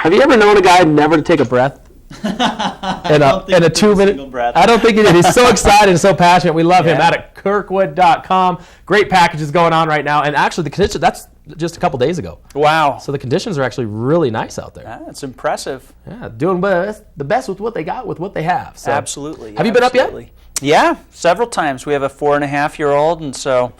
Have you ever known a guy never to take a breath? in a 2-minute breath. I don't think he did. He's so excited and so passionate. We love him out at Kirkwood.com. Great packages going on right now. And actually, the conditions, that's just a couple days ago. Wow. So the conditions are actually really nice out there. That's impressive. Yeah, doing the best with what they got, with what they have. So, absolutely. Have you been up yet? Yeah, several times. We have a 4.5-year-old, and so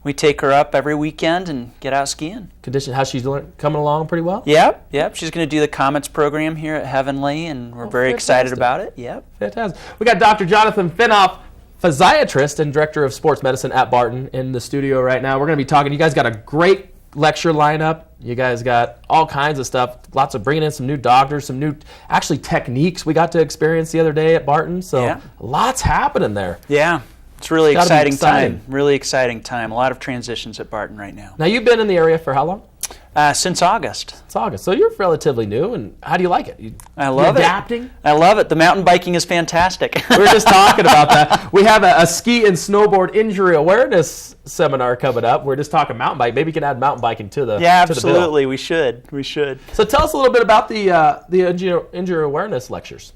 we take her up every weekend and get out skiing. How's she doing? Coming along pretty well? Yep. She's going to do the Comets program here at Heavenly, and we're very excited about it. Yep. Fantastic. We got Dr. Jonathan Finnoff, physiatrist and director of sports medicine at Barton, in the studio right now. We're going to be talking. You guys got a great lecture lineup. You guys got all kinds of stuff. Lots of bringing in some new doctors, some new actually techniques we got to experience the other day at Barton. So lots happening there. Yeah. It's really exciting time. Really exciting time. A lot of transitions at Barton right now. Now, you've been in the area for how long? Since August. It's August. So you're relatively new, and how do you like it? I love it. Adapting? I love it. The mountain biking is fantastic. We were just talking about that. We have a ski and snowboard injury awareness seminar coming up. We're just talking mountain bike. Maybe we can add mountain biking to the absolutely. We should. So tell us a little bit about the injury awareness lectures.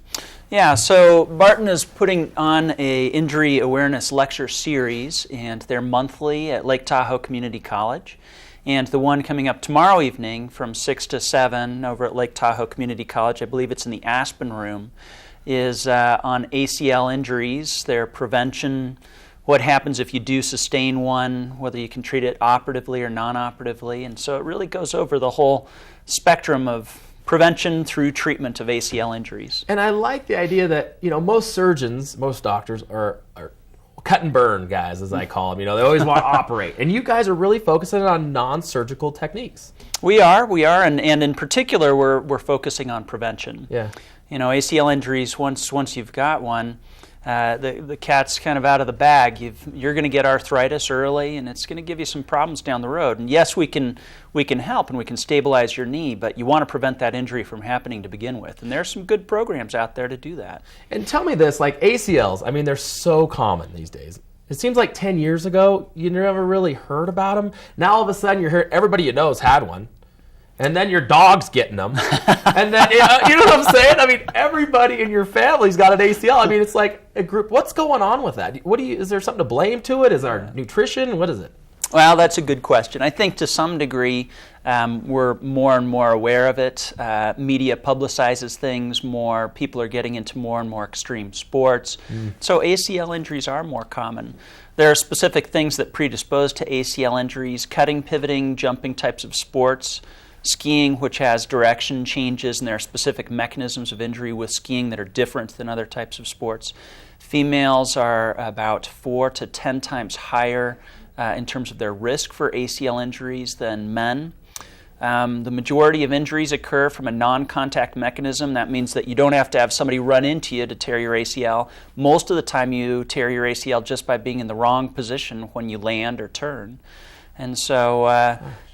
Yeah, so Barton is putting on a injury awareness lecture series, and they're monthly at Lake Tahoe Community College. And the one coming up tomorrow evening from 6 to 7 over at Lake Tahoe Community College, I believe it's in the Aspen Room, is on ACL injuries, their prevention, what happens if you do sustain one, whether you can treat it operatively or non-operatively. And so it really goes over the whole spectrum of prevention through treatment of ACL injuries. And I like the idea that, most surgeons, most doctors are cut and burn guys, as I call them. They always want to operate. And you guys are really focusing on non-surgical techniques. We are, and in particular, we're focusing on prevention. Yeah. ACL injuries, once you've got one, the cat's kind of out of the bag. You're going to get arthritis early, and it's going to give you some problems down the road. And yes, we can help and we can stabilize your knee, but you want to prevent that injury from happening to begin with. And there's some good programs out there to do that. And tell me this, like ACLs, they're so common these days. It seems like 10 years ago, you never really heard about them. Now all of a sudden, everybody you know has had one. And then your dog's getting them. And then, you know what I'm saying? Everybody in your family's got an ACL. It's like a group. What's going on with that? Is there something to blame to it? Is our nutrition? What is it? Well, that's a good question. I think to some degree, we're more and more aware of it. Media publicizes things more. People are getting into more and more extreme sports. So ACL injuries are more common. There are specific things that predispose to ACL injuries: cutting, pivoting, jumping types of sports. Skiing, which has direction changes, and there are specific mechanisms of injury with skiing that are different than other types of sports. Females are about 4 to 10 times higher in terms of their risk for ACL injuries than men. The majority of injuries occur from a non-contact mechanism. That means that you don't have to have somebody run into you to tear your ACL. Most of the time you tear your ACL just by being in the wrong position when you land or turn. And so,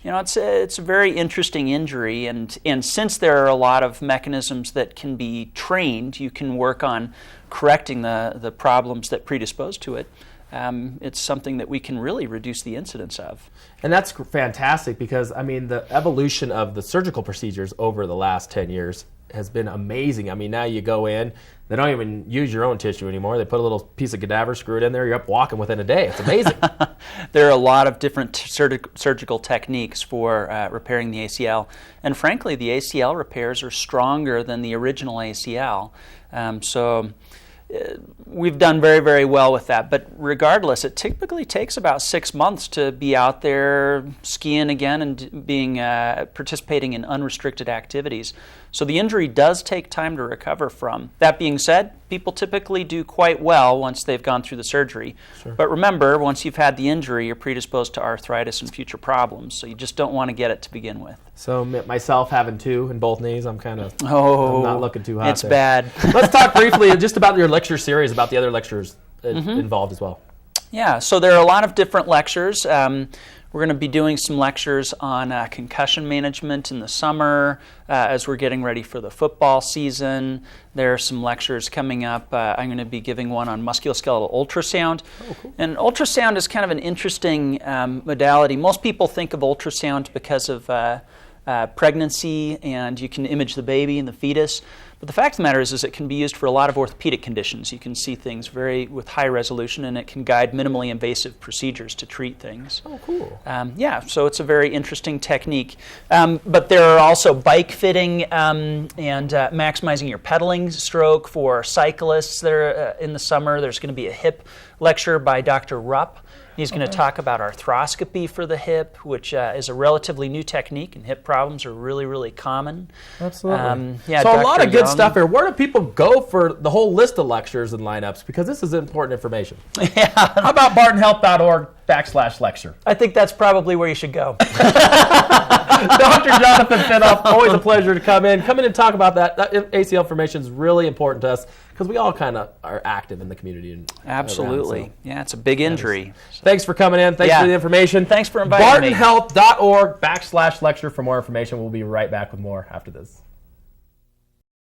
it's a very interesting injury, and since there are a lot of mechanisms that can be trained, you can work on correcting the problems that predispose to it. It's something that we can really reduce the incidence of. And that's fantastic because, the evolution of the surgical procedures over the last 10 years has been amazing. Now you go in, they don't even use your own tissue anymore. They put a little piece of cadaver, screw it in there, you're up walking within a day. It's amazing. There are a lot of different surgical techniques for repairing the ACL. And frankly, the ACL repairs are stronger than the original ACL. We've done very, very well with that. But regardless, it typically takes about 6 months to be out there skiing again and participating in unrestricted activities. So the injury does take time to recover from. That being said, people typically do quite well once they've gone through the surgery. Sure. But remember, once you've had the injury, you're predisposed to arthritis and future problems. So you just don't want to get it to begin with. So myself having 2 in both knees, I'm not looking too hot. It's bad. Let's talk briefly just about your lecture series, about the other lectures involved as well. Yeah, so there are a lot of different lectures. We're going to be doing some lectures on concussion management in the summer as we're getting ready for the football season. There are some lectures coming up. I'm going to be giving one on musculoskeletal ultrasound. Oh, cool. And ultrasound is kind of an interesting modality. Most people think of ultrasound because of pregnancy, and you can image the baby and the fetus. But the fact of the matter is it can be used for a lot of orthopedic conditions. You can see things with high resolution, and it can guide minimally invasive procedures to treat things. Oh, cool. So it's a very interesting technique. But there are also bike fitting and maximizing your pedaling stroke for cyclists there in the summer. There's going to be a hip lecture by Dr. Rupp. He's going to talk about arthroscopy for the hip, which is a relatively new technique, and hip problems are really, really common. Absolutely. So a lot of good stuff here. Where do people go for the whole list of lectures and lineups? Because this is important information. Yeah. How about bartonhealth.org/lecture? I think that's probably where you should go. Dr. Jonathan Finnoff, always a pleasure to come in. Come in and talk about that. That ACL information is really important to us because we all kind of are active in the community. And absolutely. Around, so. Yeah, it's a big injury. Thanks for coming in. Thanks for the information. Thanks for inviting me. bartonhealth.org/lecture for more information. We'll be right back with more after this.